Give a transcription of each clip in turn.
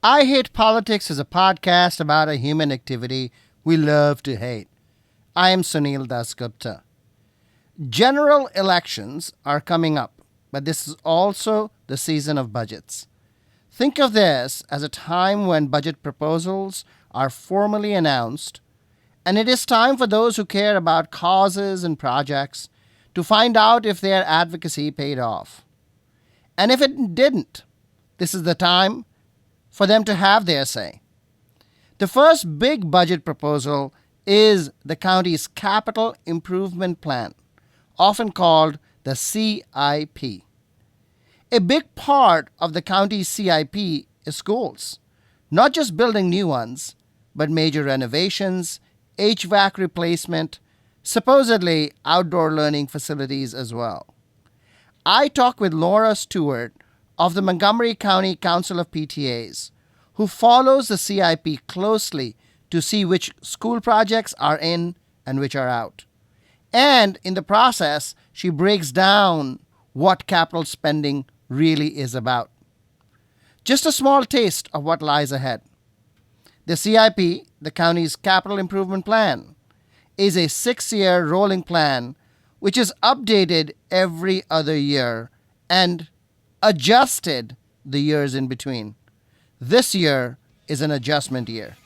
I Hate Politics is a podcast about a human activity we love to hate. I am Sunil Dasgupta. General elections are coming up, but this is also the season of budgets. Think of this as a time when budget proposals are formally announced, and it is time for those who care about causes and projects to find out if their advocacy paid off. And if it didn't, this is the time for them to have their say. The first big budget proposal is the county's Capital Improvement Plan, often called the CIP. A big part of the county's CIP is schools, not just building new ones, but major renovations, HVAC replacement, supposedly outdoor learning facilities as well. I talked with Laura Stewart of the Montgomery County Council of PTAs, who follows the CIP closely to see which school projects are in and which are out. And in the process, she breaks down what capital spending really is about. Just a small taste of what lies ahead. The CIP, the county's Capital Improvement Plan, is a 6-year rolling plan which is updated every other year and adjusted the years in between. This year is an adjustment year.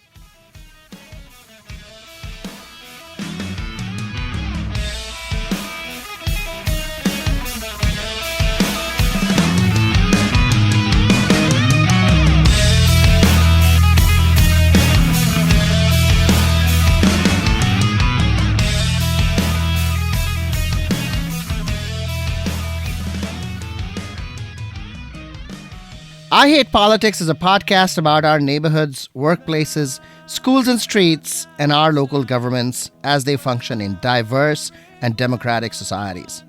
I Hate Politics is a podcast about our neighborhoods, workplaces, schools and streets, and our local governments as they function in diverse and democratic societies.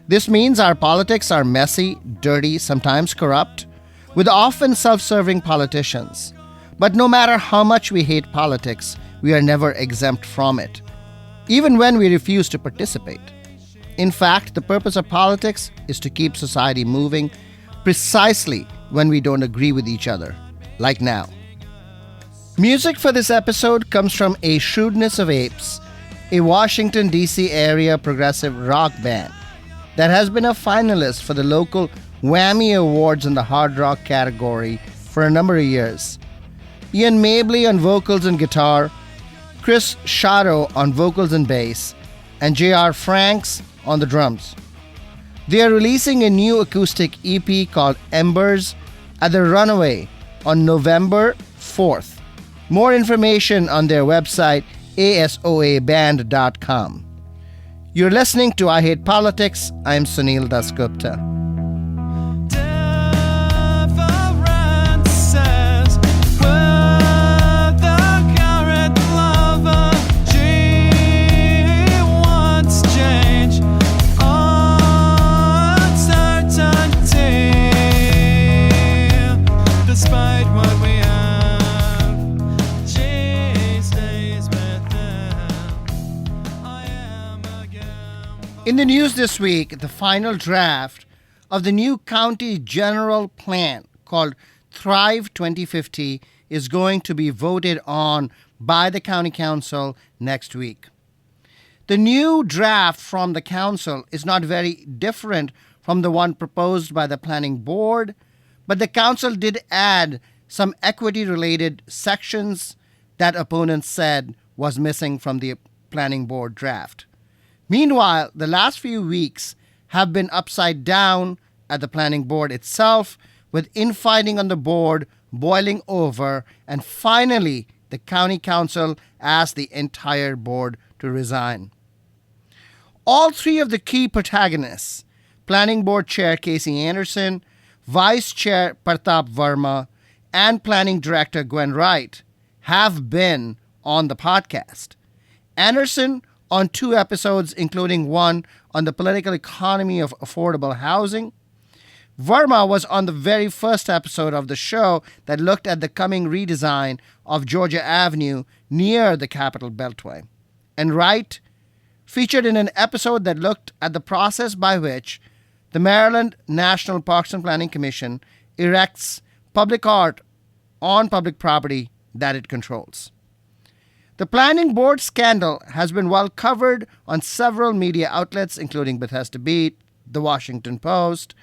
This means our politics are messy, dirty, sometimes corrupt, with often self-serving politicians. But no matter how much we hate politics, we are never exempt from it, even when we refuse to participate. In fact, the purpose of politics is to keep society moving precisely when we don't agree with each other, like now. Music for this episode comes from A Shrewdness of Apes, a Washington, D.C. area progressive rock band that has been a finalist for the local Whammy Awards in the hard rock category for a number of years. Ian Mabley on vocals and guitar, Chris Shadow on vocals and bass, and J.R. Franks on the drums. They are releasing a new acoustic EP called Embers at the Runaway on November 4th. More information on their website, asoaband.com. You're listening to I Hate Politics. I'm Sunil Dasgupta. In the news this week, the final draft of the new county general plan called Thrive 2050 is going to be voted on by the county council next week. The new draft from the council is not very different from the one proposed by the planning board, but the council did add some equity-related sections that opponents said was missing from the planning board draft. Meanwhile, the last few weeks have been upside down at the planning board itself, with infighting on the board boiling over, and finally, the county council asked the entire board to resign. All three of the key protagonists, planning board chair Casey Anderson, vice chair Pratap Verma, and planning director Gwen Wright, have been on the podcast. Anderson on 2 episodes, including one on the political economy of affordable housing. Verma was on the very first episode of the show that looked at the coming redesign of Georgia Avenue near the Capitol Beltway. And Wright featured in an episode that looked at the process by which the Maryland National Parks and Planning Commission erects public art on public property that it controls. The planning board scandal has been well covered on several media outlets, including Bethesda Beat, The Washington Post.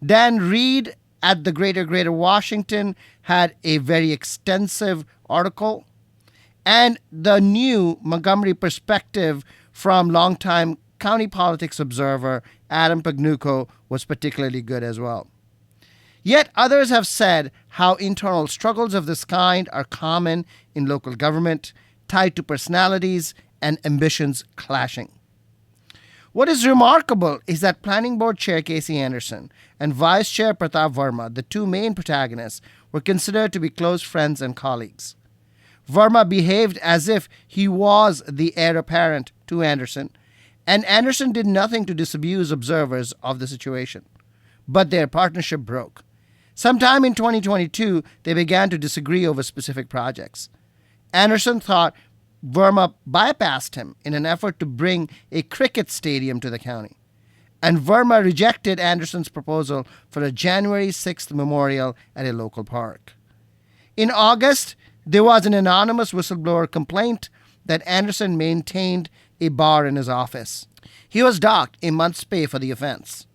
Dan Reed at the Greater Washington had a very extensive article. And the new Montgomery perspective from longtime county politics observer Adam Pagnucco was particularly good as well. Yet others have said how internal struggles of this kind are common in local government, tied to personalities and ambitions clashing. What is remarkable is that Planning Board Chair Casey Anderson and Vice Chair Pratap Verma, the two main protagonists, were considered to be close friends and colleagues. Verma behaved as if he was the heir apparent to Anderson, and Anderson did nothing to disabuse observers of the situation. But their partnership broke. Sometime in 2022, they began to disagree over specific projects. Anderson thought Verma bypassed him in an effort to bring a cricket stadium to the county. And Verma rejected Anderson's proposal for a January 6th memorial at a local park. In August, there was an anonymous whistleblower complaint that Anderson maintained a bar in his office. He was docked a month's pay for the offense.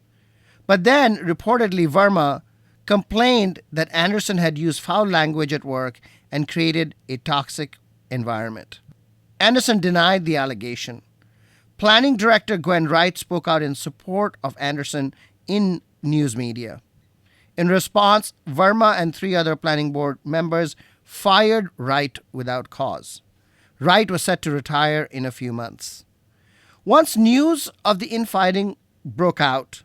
But then, reportedly, Verma complained that Anderson had used foul language at work and created a toxic environment. Anderson denied the allegation. Planning Director Gwen Wright spoke out in support of Anderson in news media. In response, Verma and 3 other Planning Board members fired Wright without cause. Wright was set to retire in a few months. Once news of the infighting broke out,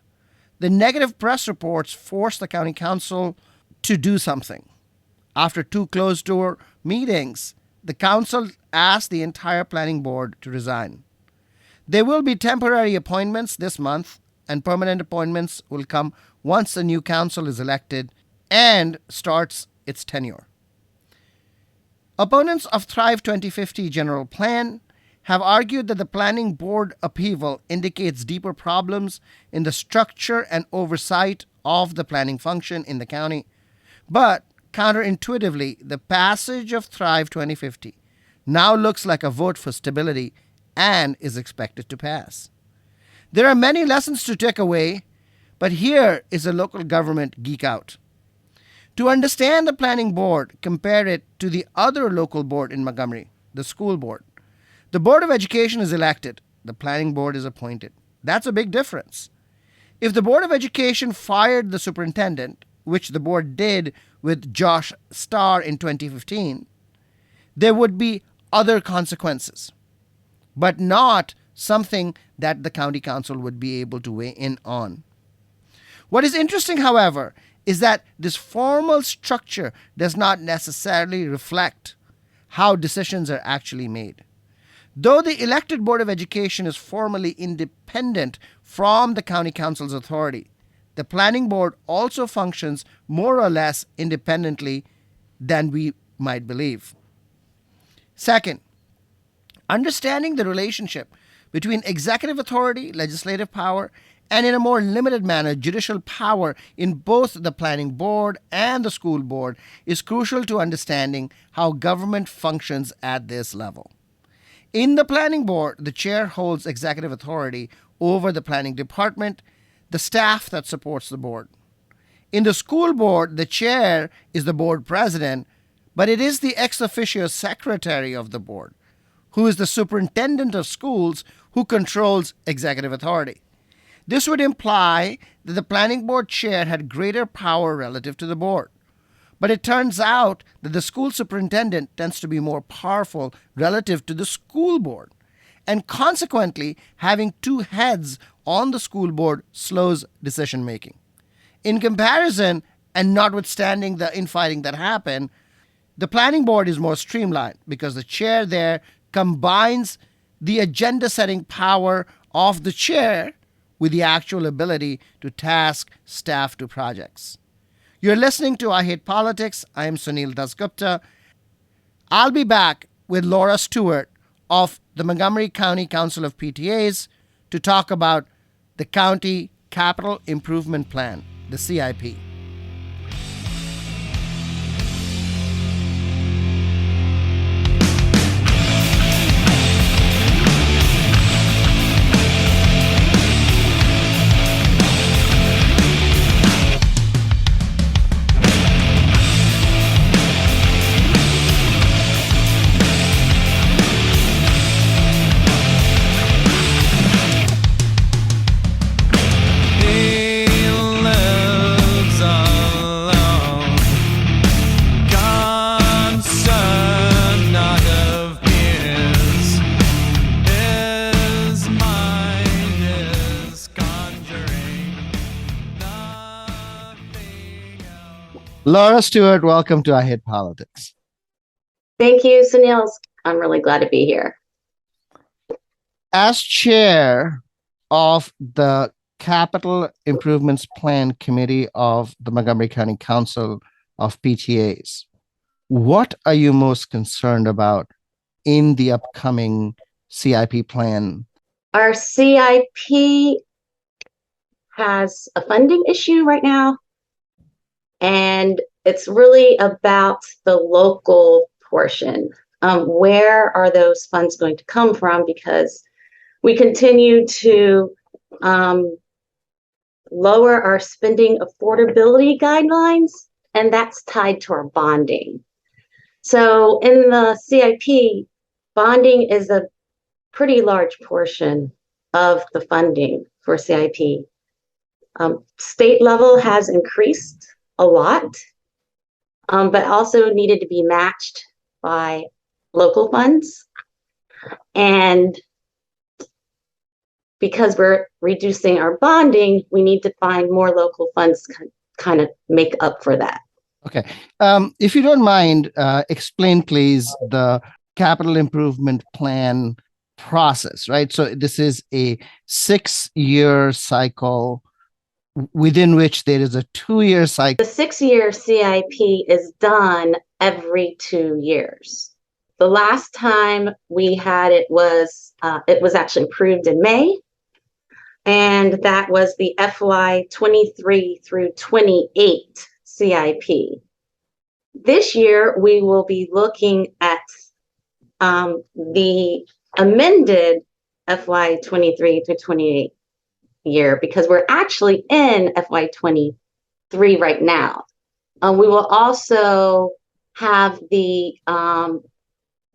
the negative press reports forced the county council to do something. After 2 closed-door meetings, the council asked the entire planning board to resign. There will be temporary appointments this month, and permanent appointments will come once the new council is elected and starts its tenure. Opponents of Thrive 2050 general plan have argued that the planning board upheaval indicates deeper problems in the structure and oversight of the planning function in the county. But counterintuitively, the passage of Thrive 2050 now looks like a vote for stability and is expected to pass. There are many lessons to take away, but here is a local government geek out. To understand the planning board, compare it to the other local board in Montgomery, the school board. The Board of Education is elected. The planning board is appointed. That's a big difference. If the Board of Education fired the superintendent, which the board did with Josh Starr in 2015, there would be other consequences, but not something that the county council would be able to weigh in on. What is interesting, however, is that this formal structure does not necessarily reflect how decisions are actually made. Though the elected Board of Education is formally independent from the county council's authority, the planning board also functions more or less independently than we might believe. Second, understanding the relationship between executive authority, legislative power, and in a more limited manner, judicial power in both the planning board and the school board is crucial to understanding how government functions at this level. In the planning board, the chair holds executive authority over the planning department, the staff that supports the board. In the school board, the chair is the board president, but it is the ex officio secretary of the board, who is the superintendent of schools, who controls executive authority. This would imply that the planning board chair had greater power relative to the board. But it turns out that the school superintendent tends to be more powerful relative to the school board. And consequently, having 2 heads on the school board slows decision making. In comparison, and notwithstanding the infighting that happened, the planning board is more streamlined because the chair there combines the agenda setting power of the chair with the actual ability to task staff to projects. You're listening to I Hate Politics. I am Sunil Dasgupta. I'll be back with Laura Stewart of the Montgomery County Council of PTAs to talk about the County Capital Improvement Plan, the CIP. Laura Stewart, welcome to I Hate Politics. Thank you, Sunil. I'm really glad to be here. As chair of the Capital Improvements Plan Committee of the Montgomery County Council of PTAs, what are you most concerned about in the upcoming CIP plan? Our CIP has a funding issue right now, and it's really about the local portion. Where are those funds going to come from? Because we continue to lower our spending affordability guidelines, and that's tied to our bonding. So in the CIP, bonding is a pretty large portion of the funding for CIP. State level has increased a lot, but also needed to be matched by local funds. And because we're reducing our bonding, we need to find more local funds to kind of make up for that. Okay. If you don't mind, explain, please, the capital improvement plan process, right? So this is a 6-year cycle within which there is a 2-year cycle. The 6-year CIP is done every 2 years. The last time we had it was actually approved in May, and that was the FY 23 through 28 CIP. This year, we will be looking at the amended FY 23 through 28 year, because we're actually in FY 23 right now. We will also have the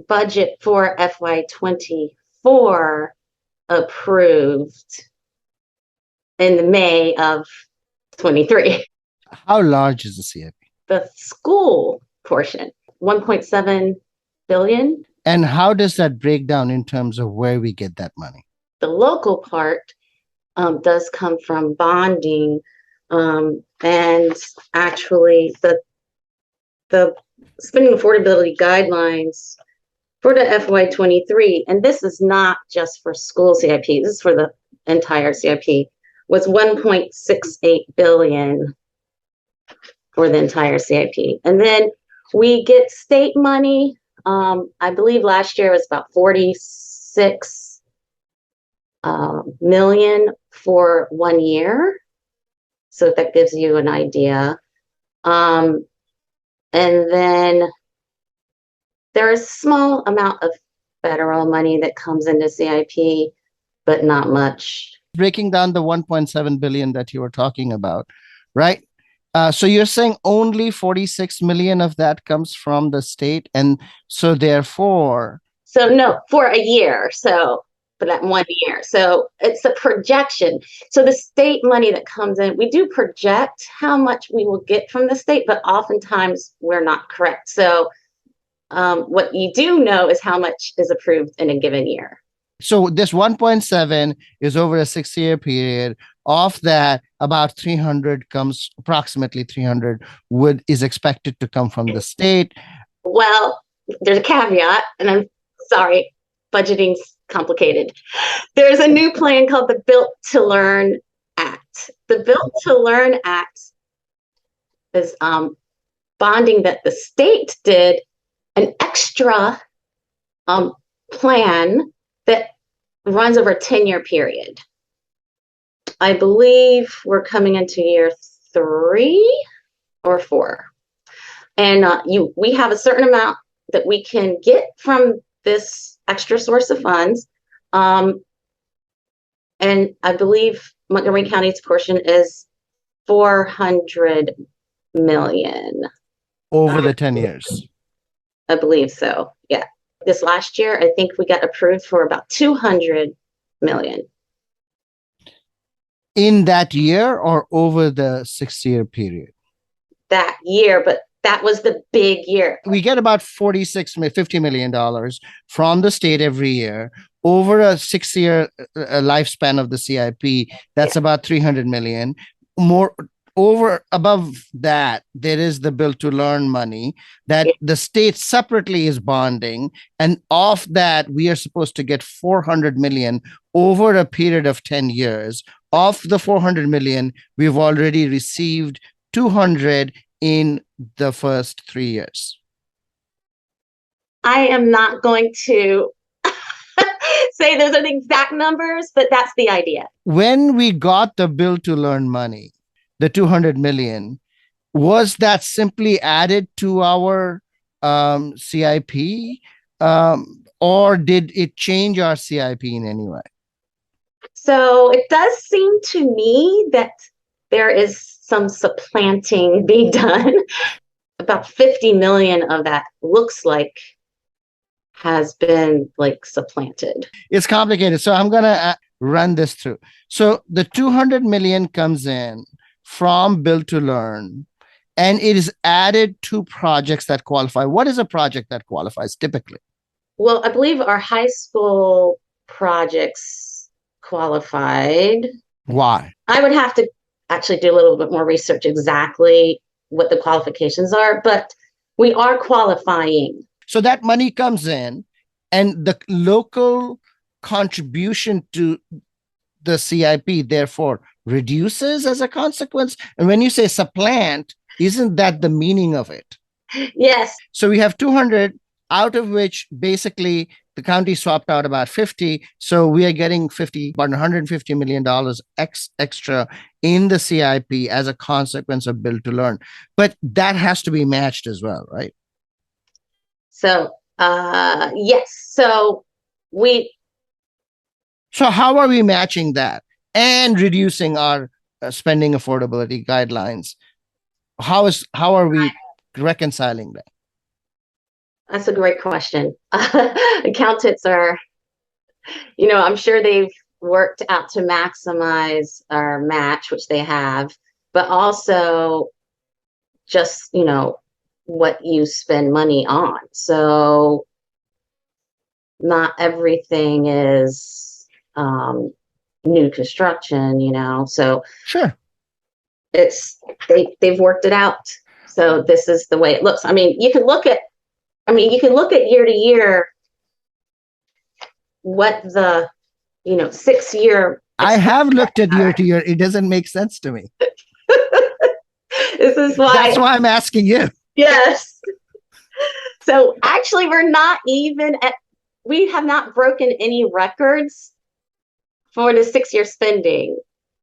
budget for FY 24 approved in May of 23. How large is the CIP? The school portion, 1.7 billion. And how does that break down in terms of where we get that money? The local part does come from bonding, and actually the spending affordability guidelines for the FY 23, and this is not just for school CIP, this is for the entire CIP, was 1.68 billion for the entire CIP. And then we get state money. I believe last year was about 46 million for 1 year. So that gives you an idea. And then there is a small amount of federal money that comes into CIP, but not much. Breaking down the 1.7 billion that you were talking about, right? So you're saying only 46 million of that comes from the state, and so therefore. So no, for a year. So for that 1 year. So it's a projection. So the state money that comes in, we do project how much we will get from the state, but oftentimes we're not correct. So what you do know is how much is approved in a given year. So this 1.7 is over a 6-year period. Of that, about 300 comes, approximately 300 is expected to come from the state. Well, there's a caveat, and I'm sorry, budgeting's complicated. There's a new plan called the Built to Learn Act. The Built to Learn Act is bonding that the state did an extra plan that runs over a 10-year period. I believe we're coming into year 3 or 4. And we have a certain amount that we can get from this extra source of funds. And I believe Montgomery County's portion is 400 million. Over the 10 years. I believe so, yeah. This last year, I think we got approved for about 200 million. In that year or over the 6-year period? That year, but that was the big year. We get about $50 million from the state every year over a 6-year lifespan of the CIP. That's about 300 million. More over above that, there is the build to learn money that the state separately is bonding. And off that, we are supposed to get 400 million over a period of 10 years. Of the 400 million, we've already received 200 in the first 3 years. I am not going to say those are the exact numbers, but that's the idea. When we got the build to learn money, the 200 million, was that simply added to our CIP, or did it change our CIP in any way? So it does seem to me that there is some supplanting being done. About 50 million of that looks like has been like supplanted. It's complicated. So I'm going to run this through. So the 200 million comes in from build to learn, and it is added to projects that qualify. What is a project that qualifies typically? Well, I believe our high school projects qualified. Why? I would have to actually do a little bit more research exactly what the qualifications are, but we are qualifying. So that money comes in, and the local contribution to the CIP therefore reduces as a consequence. And when you say supplant, isn't that the meaning of it? Yes. So we have 200, out of which basically the county swapped out about 50. So we are getting about $150 million extra in the CIP as a consequence of build to learn. But that has to be matched as well, right? So, yes. So how are we matching that and reducing our spending affordability guidelines? How are we reconciling that? That's a great question. Accountants are, I'm sure they've worked out to maximize our match, which they have, but also just, what you spend money on. So not everything is new construction, so Sure. They've worked it out. So this is the way it looks. You can look at year to year what the 6-year. I have looked at year to year. It doesn't make sense to me. That's why I'm asking you. Yes. So actually, we have not broken any records for the 6-year spending.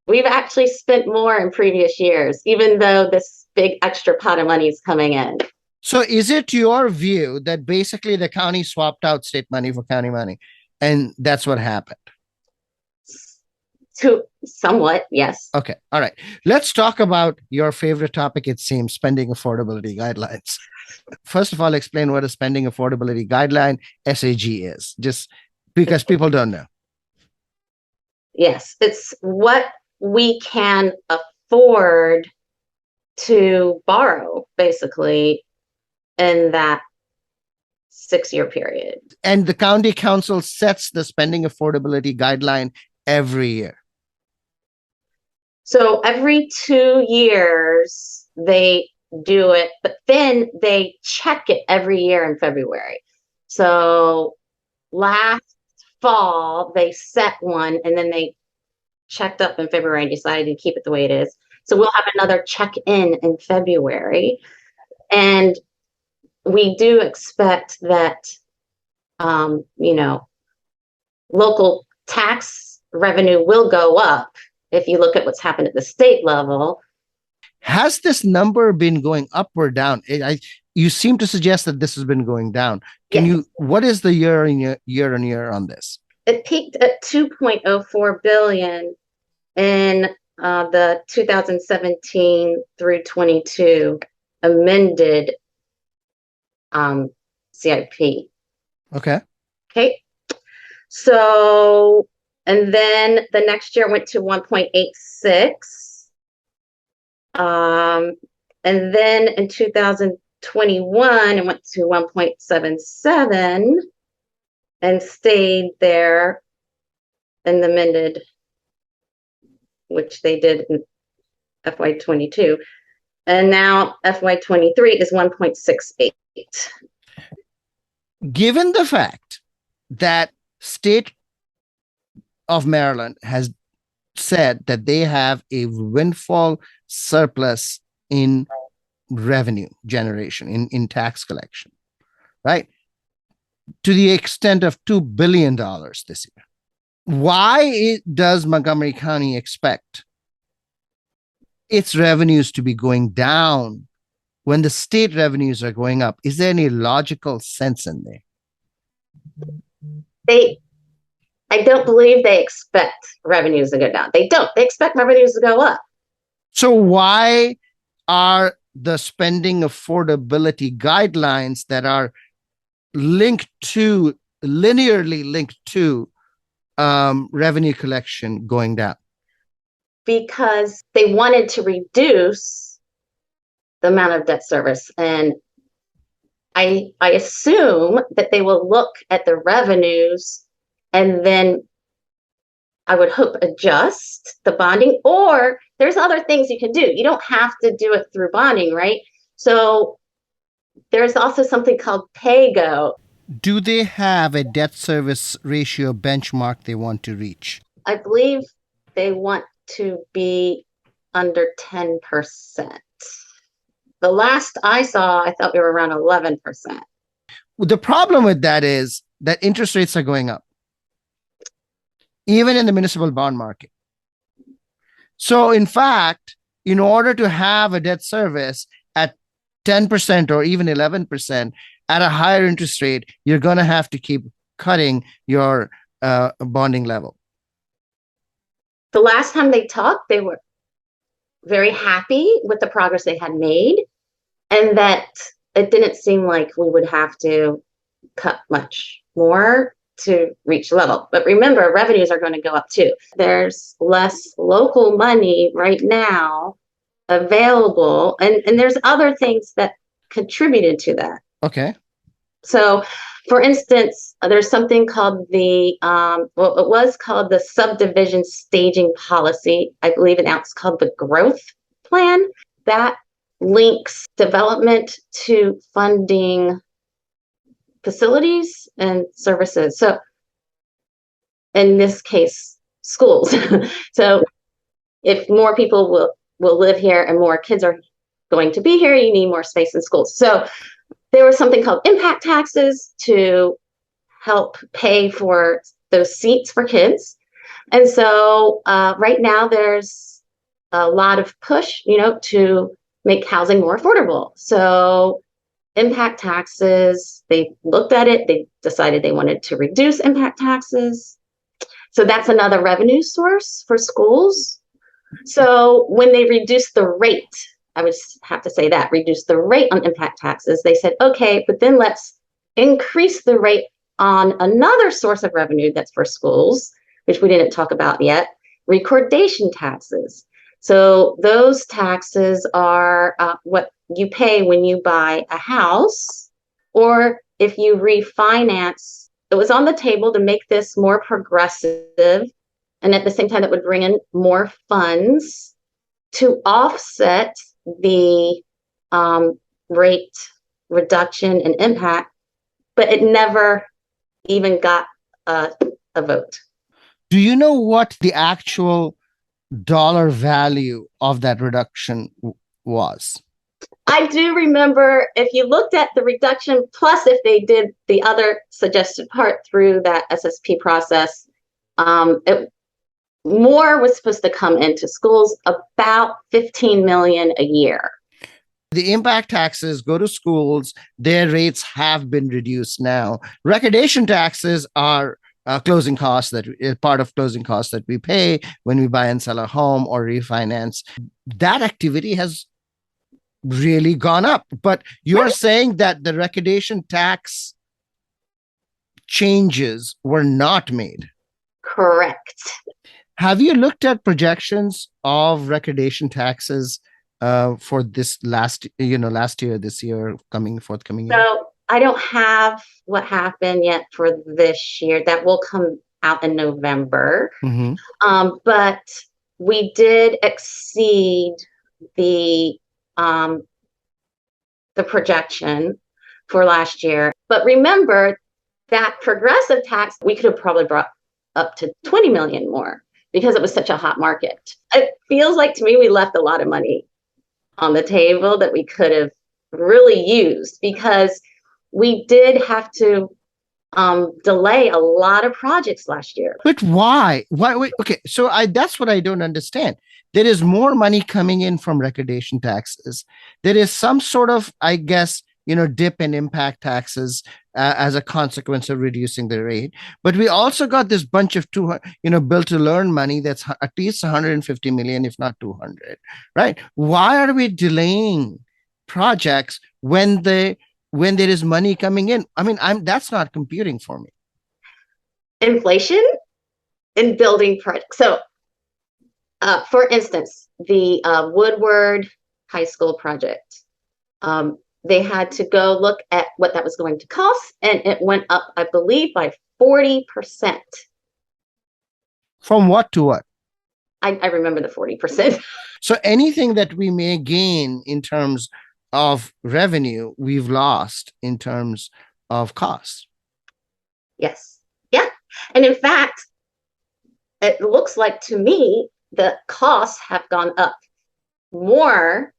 We've actually spent more in previous years, even though this big extra pot of money is coming in. So is it your view that basically the county swapped out state money for county money, and that's what happened? To somewhat, yes. Okay. All right. Let's talk about your favorite topic, it seems, spending affordability guidelines. First of all, explain what a spending affordability guideline, SAG, is, just because people don't know. Yes. It's what we can afford to borrow, basically, in that 6-year period. And the county council sets the spending affordability guideline every year. So every 2 years they do it, but then they check it every year in February. So last fall they set one, and then they checked up in February and decided to keep it the way it is. So we'll have another check-in in February, and we do expect that local tax revenue will go up. If you look at what's happened at the state level. Has this number been going up or down? You seem to suggest that this has been going down. What is the year on year on this? It peaked at 2.04 billion in the 2017 through 22 amended CIP. Okay. So, and then the next year went to 1.86. And then in 2021, it went to 1.77 and stayed there in the amended, which they did FY22. And now FY23 is 1.68. Given the fact that state of Maryland has said that they have a windfall surplus in revenue generation, in tax collection, right? To the extent of $2 billion this year. Why does Montgomery County expect its revenues to be going down when the state revenues are going up? Is there any logical sense in there? I don't believe they expect revenues to go down. They don't. They expect revenues to go up. So why are the spending affordability guidelines that are linearly linked to revenue collection going down? Because they wanted to reduce the amount of debt service. And I assume that they will look at the revenues and then I would hope adjust the bonding, or there's other things you can do. You don't have to do it through bonding, right? So there's also something called PAYGO. Do they have a debt service ratio benchmark they want to reach? I believe they want to be under 10%. The last I saw, I thought we were around 11%. The problem with that is that interest rates are going up, even in the municipal bond market. So in fact, in order to have a debt service at 10% or even 11% at a higher interest rate, you're going to have to keep cutting your bonding level. The last time they talked, they were very happy with the progress they had made, and that it didn't seem like we would have to cut much more to reach level. But remember, revenues are going to go up too. There's less local money right now available, and there's other things that contributed to that. Okay. So, for instance, there's something called it was called the subdivision staging policy. I believe now it's called the growth plan. That links development to funding facilities and services. So, in this case, schools. So, if more people will live here and more kids are going to be here, you need more space in schools. So, there was something called impact taxes to help pay for those seats for kids. And so right now there's a lot of push, to make housing more affordable. So impact taxes, they looked at it, they decided they wanted to reduce impact taxes. So that's another revenue source for schools. So when they reduced the rate, I would have to say that, reduce the rate on impact taxes, they said, okay, but then let's increase the rate on another source of revenue that's for schools, which we didn't talk about yet, recordation taxes. So those taxes are what you pay when you buy a house, or if you refinance. It was on the table to make this more progressive, and at the same time that would bring in more funds to offset the rate reduction and impact, but it never even got a vote. Do you know what the actual dollar value of that reduction was? I do remember, if you looked at the reduction, plus if they did the other suggested part through that SSP process, more was supposed to come into schools, about $15 million a year. The impact taxes go to schools. Their rates have been reduced now. Recordation taxes are closing costs that part of closing costs that we pay when we buy and sell a home or refinance. That activity has really gone up. But you're saying that the recordation tax changes were not made. Correct. Have you looked at projections of recordation taxes for this last year, this year, forthcoming year? So I don't have what happened yet for this year. That will come out in November. Mm-hmm. But we did exceed the um, the projection for last year. But remember that progressive tax, we could have probably brought up to 20 million more because it was such a hot market. It feels like to me we left a lot of money on the table that we could have really used because we did have to delay a lot of projects last year. But why? Why? Wait, okay, so that's what I don't understand. There is more money coming in from recordation taxes. There is some sort of, I guess, dip in impact taxes as a consequence of reducing the rate. But we also got this bunch of built to learn money that's at least 150 million, if not 200, right? Why are we delaying projects when there is money coming in? I mean, that's not computing for me. Inflation in building projects. So, for instance, the Woodward High School project, they had to go look at what that was going to cost, and it went up, I believe, by 40%. From what to what? I remember the 40%. So anything that we may gain in terms of revenue, we've lost in terms of cost. Yes. Yeah. And in fact, it looks like to me the costs have gone up more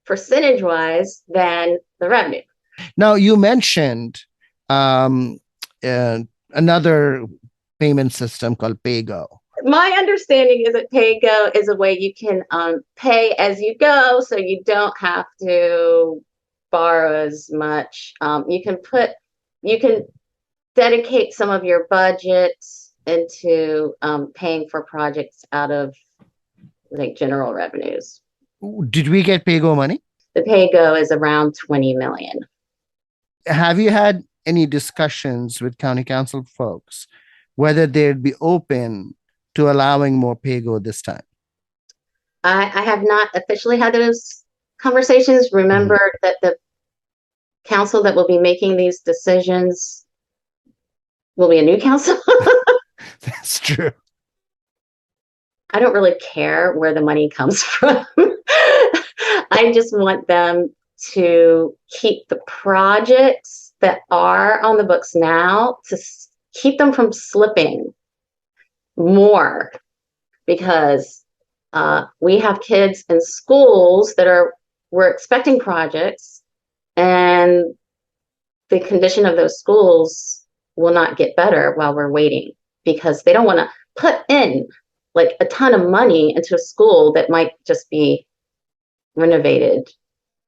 percentage wise than the revenue. Now, you mentioned another payment system called PayGo. My understanding is that PayGo is a way you can pay as you go, so you don't have to borrow as much. You can dedicate some of your budget into paying for projects out of like general revenues. Did we get PayGo money? The PayGo is around 20 million. Have you had any discussions with county council folks whether they'd be open to allowing more PayGo this time? I have not officially had those conversations. Remember that the council that will be making these decisions will be a new council. That's true. I don't really care where the money comes from. I just want them to keep the projects that are on the books now, to keep them from slipping more, because we have kids in schools that we're expecting projects, and the condition of those schools will not get better while we're waiting, because they don't want to put in like a ton of money into a school that might just be renovated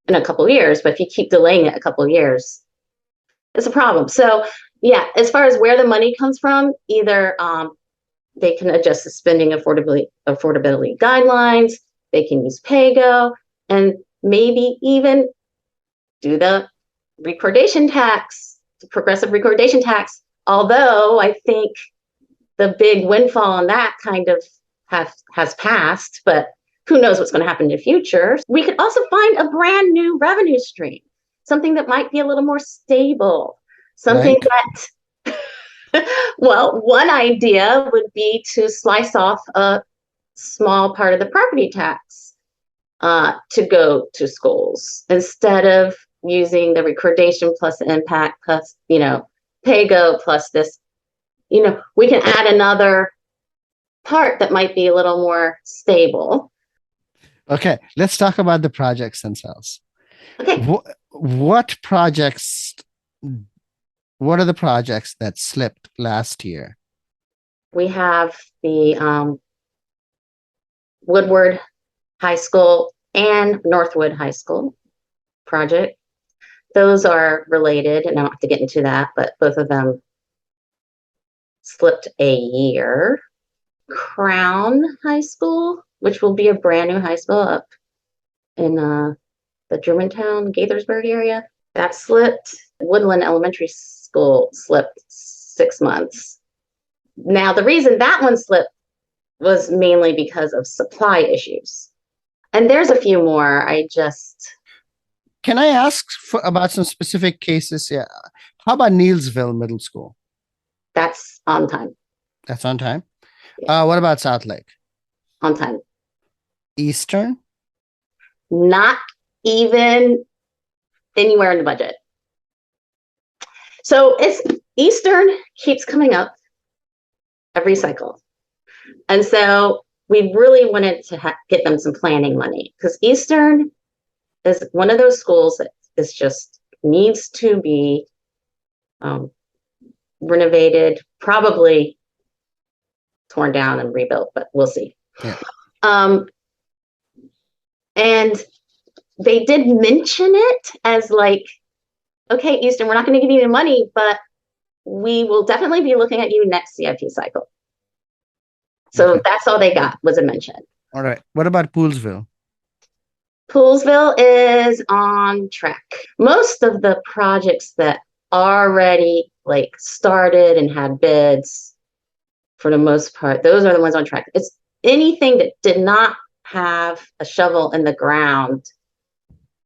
in a couple of years. But if you keep delaying it a couple of years, it's a problem. So yeah, as far as where the money comes from, either they can adjust the spending affordability guidelines, they can use PayGo, and maybe even do the recordation tax, the progressive recordation tax. Although I think the big windfall on that kind of has passed, but who knows what's going to happen in the future. We could also find a brand new revenue stream, something that might be a little more stable, something that, well, one idea would be to slice off a small part of the property tax to go to schools, instead of using the recordation plus the impact plus, PayGo plus this. We can add another part that might be a little more stable. Okay, let's talk about the projects themselves. Okay. What are the projects that slipped last year? We have the Woodward High School and Northwood High School project. Those are related, and I don't have to get into that, but both of them slipped a year. Crown High School, which will be a brand new high school up in the Germantown, Gaithersburg area, that slipped. Woodland Elementary School slipped 6 months. Now, the reason that one slipped was mainly because of supply issues. And there's a few more. Can I ask about some specific cases? Yeah. How about Neelsville Middle School? That's on time. That's on time? Yeah. What about South Lake? On time. Eastern? not even anywhere in the budget. So it's Eastern keeps coming up every cycle. And so we really wanted to get them some planning money because Eastern is one of those schools that is just needs to be renovated, probably torn down and rebuilt, but we'll see. Yeah. And they did mention it as like, okay, Eastern, we're not going to give you the money, but we will definitely be looking at you next CIP cycle. So Okay. that's all they got was a mention. All right. What about Poolsville? Poolsville is on track. Most of the projects that already like started and had bids, for the most part, those are the ones on track. It's anything that did not have a shovel in the ground.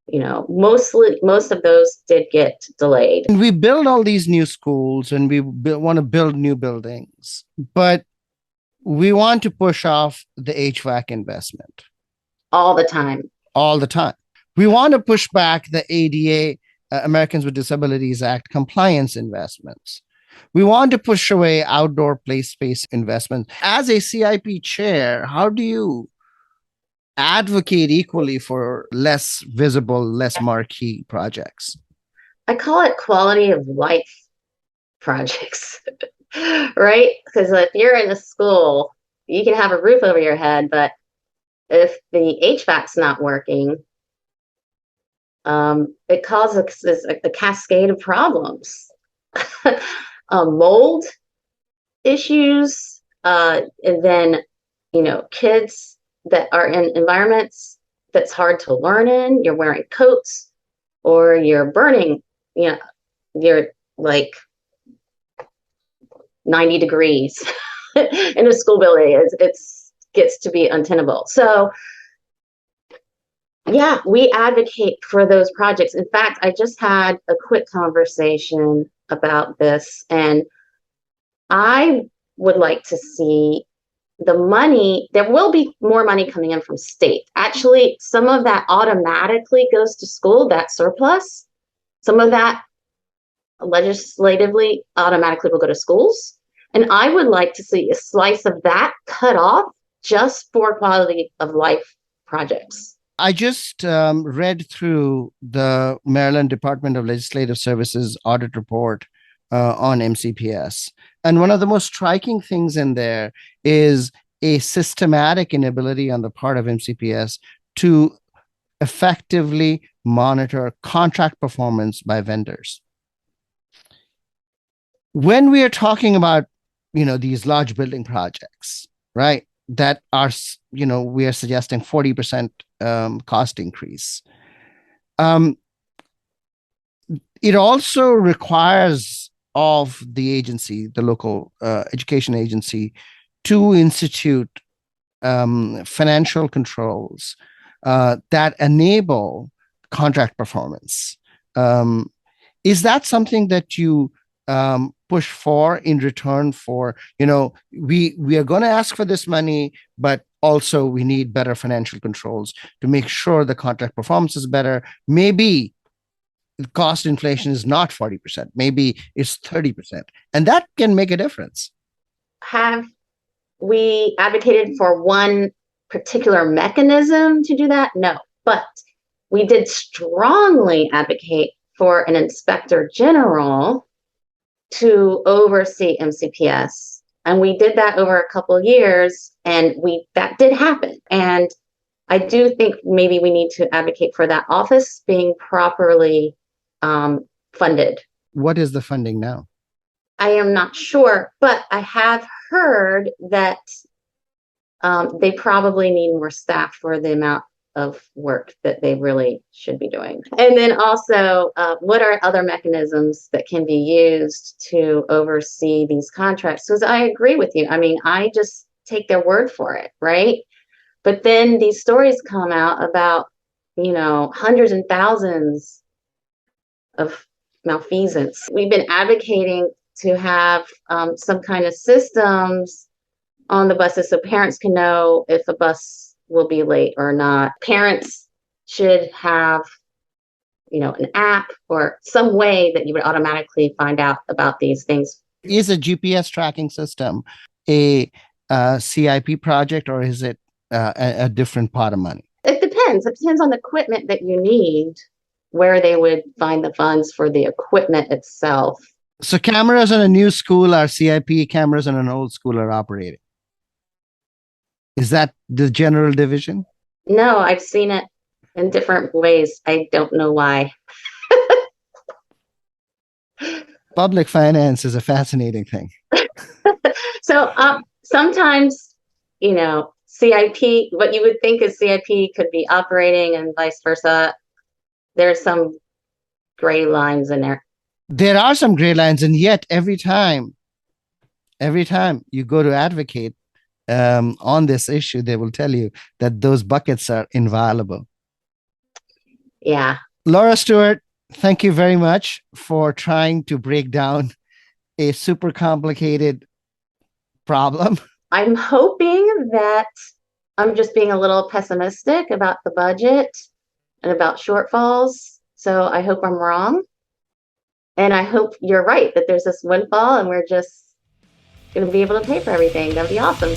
You know, most of those did get delayed. And we build all these new schools and we want to build new buildings, but we want to push off the HVAC investment All the time. all the time. We want to push back the ADA, Americans with Disabilities Act compliance investments. We want to push away outdoor play space investments. As a CIP chair, how do you advocate equally for less visible, less marquee projects? I call it quality of life projects, right? Because if you're in a school, you can have a roof over your head, but if the HVAC's not working, it causes a cascade of problems. Mold issues, and then, you know, kids that are in environments that's hard to learn in, you're wearing coats or you're burning, you know, you're like 90 degrees in a school building. It's gets to be untenable. So yeah, we advocate for those projects. In fact, I just had a quick conversation about this, and I would like to see the money. There will be more money coming in from state. Actually, some of that automatically goes to school, that surplus. Some of that legislatively automatically will go to schools. And I would like to see a slice of that cut off just for quality of life projects. I just read through the Maryland Department of Legislative Services audit report on MCPS. And one of the most striking things in there is a systematic inability on the part of MCPS to effectively monitor contract performance by vendors. When we are talking about, these large building projects, right, that are, we are suggesting 40% cost increase. It also requires of the agency, the local education agency, to institute financial controls that enable contract performance. Is that something that you push for in return for, we are going to ask for this money, but also we need better financial controls to make sure the contract performance is better? Maybe cost inflation is not 40%, maybe it's 30%, and that can make a difference. Have we advocated for one particular mechanism to do that? No, but we did strongly advocate for an inspector general to oversee MCPS. And we did that over a couple of years, and that did happen. And I do think maybe we need to advocate for that office being properly funded. What is the funding now? I am not sure, but I have heard that they probably need more staff for the amount of work that they really should be doing. And then also, what are other mechanisms that can be used to oversee these contracts? Because I agree with you. I mean, I just take their word for it, right? But then these stories come out about, hundreds and thousands of malfeasance. We've been advocating to have some kind of systems on the buses so parents can know if a bus will be late or not. Parents should have, an app or some way that you would automatically find out about these things. Is a GPS tracking system a CIP project, or is it a different pot of money? It depends. It depends on the equipment that you need, where they would find the funds for the equipment itself. So cameras in a new school are CIP, cameras in an old school are operating. Is that the general division? No, I've seen it in different ways. I don't know why. Public finance is a fascinating thing. So sometimes, CIP, what you would think is CIP could be operating and vice versa. There's some gray lines in there. There are some gray lines, and yet every time you go to advocate on this issue, they will tell you that those buckets are inviolable. Yeah. Laura Stewart, thank you very much for trying to break down a super complicated problem. I'm hoping that I'm just being a little pessimistic about the budget and about shortfalls. So I hope I'm wrong. And I hope you're right, that there's this windfall and we're just going to be able to pay for everything. That'd be awesome.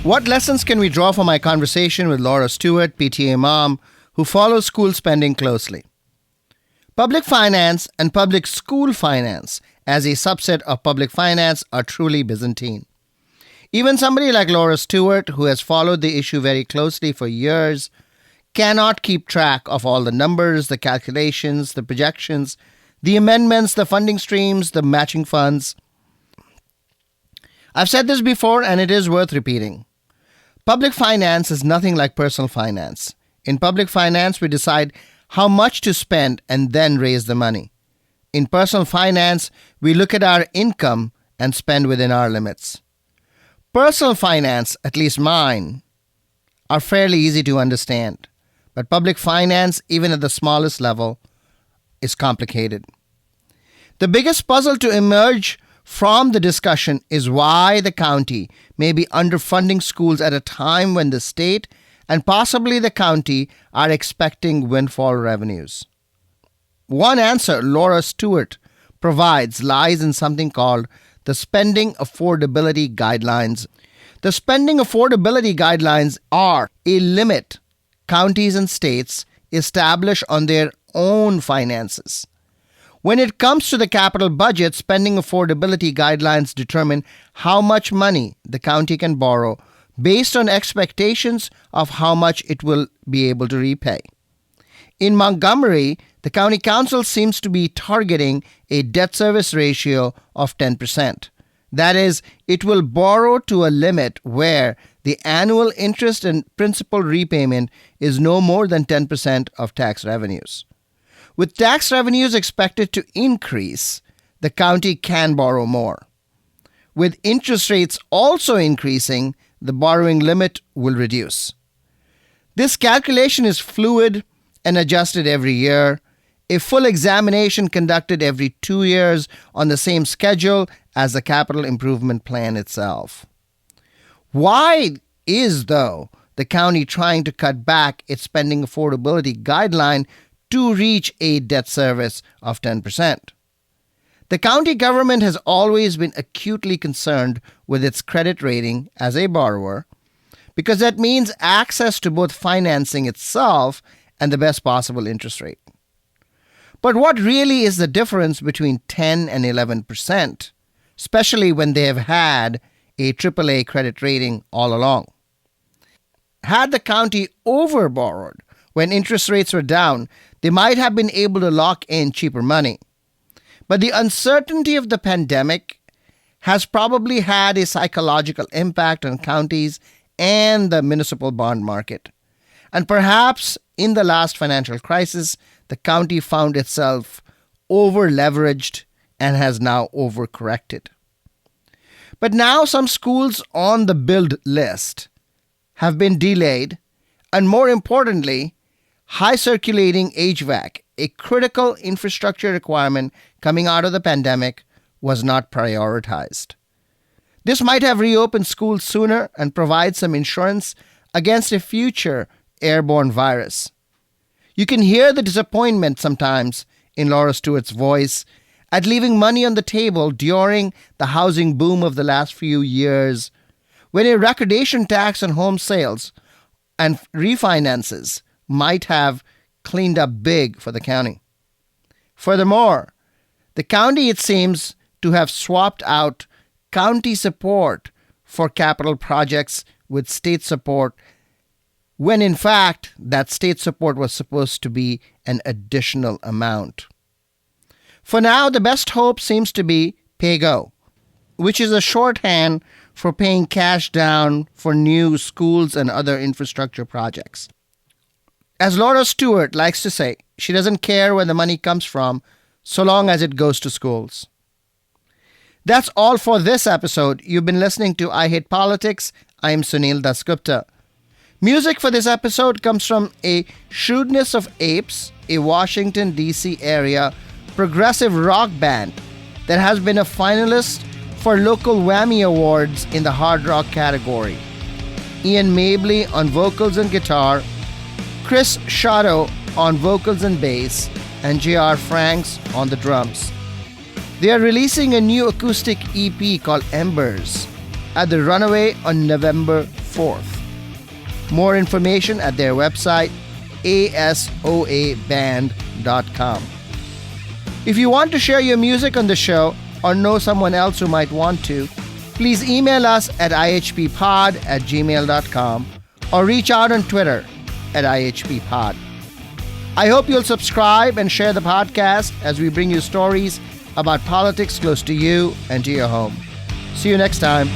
What lessons can we draw from my conversation with Laura Stewart, PTA mom, who follows school spending closely? Public finance and public school finance, as a subset of public finance, are truly Byzantine. Even somebody like Laura Stewart, who has followed the issue very closely for years, cannot keep track of all the numbers, the calculations, the projections, the amendments, the funding streams, the matching funds. I've said this before, and it is worth repeating. Public finance is nothing like personal finance. In public finance, we decide how much to spend and then raise the money. In personal finance, we look at our income and spend within our limits. Personal finance, at least mine, are fairly easy to understand. But public finance, even at the smallest level, is complicated. The biggest puzzle to emerge from the discussion is why the county may be underfunding schools at a time when the state and possibly the county are expecting windfall revenues. One answer Laura Stewart provides lies in something called the Spending Affordability Guidelines. The Spending Affordability Guidelines are a limit counties and states establish on their own finances. When it comes to the capital budget, spending affordability guidelines determine how much money the county can borrow based on expectations of how much it will be able to repay. In Montgomery, the county council seems to be targeting a debt service ratio of 10%. That is, it will borrow to a limit where the annual interest and principal repayment is no more than 10% of tax revenues. With tax revenues expected to increase, the county can borrow more. With interest rates also increasing, the borrowing limit will reduce. This calculation is fluid and adjusted every year. A full examination conducted every 2 years on the same schedule as the capital improvement plan itself. Why is, though, the county trying to cut back its spending affordability guideline to reach a debt service of 10%? The county government has always been acutely concerned with its credit rating as a borrower because that means access to both financing itself and the best possible interest rate. But what really is the difference between 10 and 11%, especially when they have had a AAA credit rating all along? Had the county overborrowed when interest rates were down, they might have been able to lock in cheaper money. But the uncertainty of the pandemic has probably had a psychological impact on counties and the municipal bond market. And perhaps in the last financial crisis, the county found itself over-leveraged and has now overcorrected. But now some schools on the build list have been delayed, and more importantly, high circulating HVAC, a critical infrastructure requirement coming out of the pandemic, was not prioritized. This might have reopened schools sooner and provide some insurance against a future airborne virus. You can hear the disappointment sometimes in Laura Stewart's voice at leaving money on the table during the housing boom of the last few years, when a recordation tax on home sales and refinances might have cleaned up big for the county. Furthermore, the county, it seems, to have swapped out county support for capital projects with state support, when in fact that state support was supposed to be an additional amount. For now, the best hope seems to be pay-go, which is a shorthand for paying cash down for new schools and other infrastructure projects. As Laura Stewart likes to say, she doesn't care where the money comes from so long as it goes to schools. That's all for this episode. You've been listening to I Hate Politics. I am Sunil Dasgupta. Music for this episode comes from A Shrewdness of Apes, a Washington, D.C. area progressive rock band that has been a finalist for local Whammy Awards in the hard rock category. Ian Mabley on vocals and guitar, Chris Shadow on vocals and bass, and J.R. Franks on the drums. They are releasing a new acoustic EP called Embers at the Runaway on November 4th. More information at their website, asoaband.com. If you want to share your music on the show or know someone else who might want to, please email us at ihppod@gmail.com or reach out on Twitter at ihppod. I hope you'll subscribe and share the podcast as we bring you stories about politics close to you and to your home. See you next time.